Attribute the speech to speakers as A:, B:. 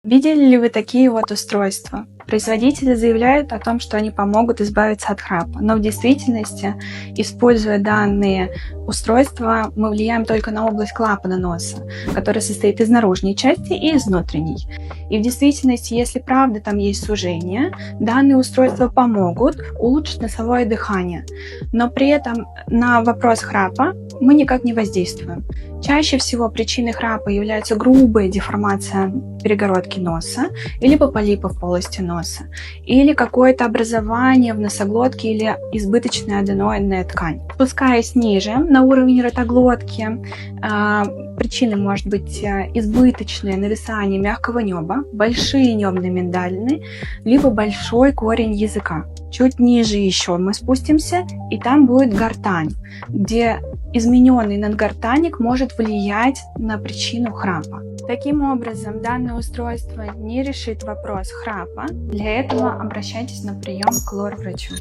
A: Видели ли вы такие вот устройства? Производители заявляют о том, что они помогут избавиться от храпа, но в действительности, используя данные устройства, мы влияем только на область клапана носа, которая состоит из наружной части и из внутренней. И в действительности, если правда там есть сужение, данные устройства помогут улучшить носовое дыхание, но при этом на вопрос храпа мы никак не воздействуем. Чаще всего причиной храпа является грубая деформация перегородки носа, либо полипы в полости носа, или какое-то образование в носоглотке или избыточная аденоидная ткань. Спускаясь ниже, на уровень ротоглотки, причиной может быть избыточное нависание мягкого неба, большие небные миндалины, либо большой корень языка. Чуть ниже еще мы спустимся, и там будет гортань, где измененный надгортаник может влиять на причину храпа. Таким образом, данное устройство не решит вопрос храпа. Для этого обращайтесь на прием к лор-врачу.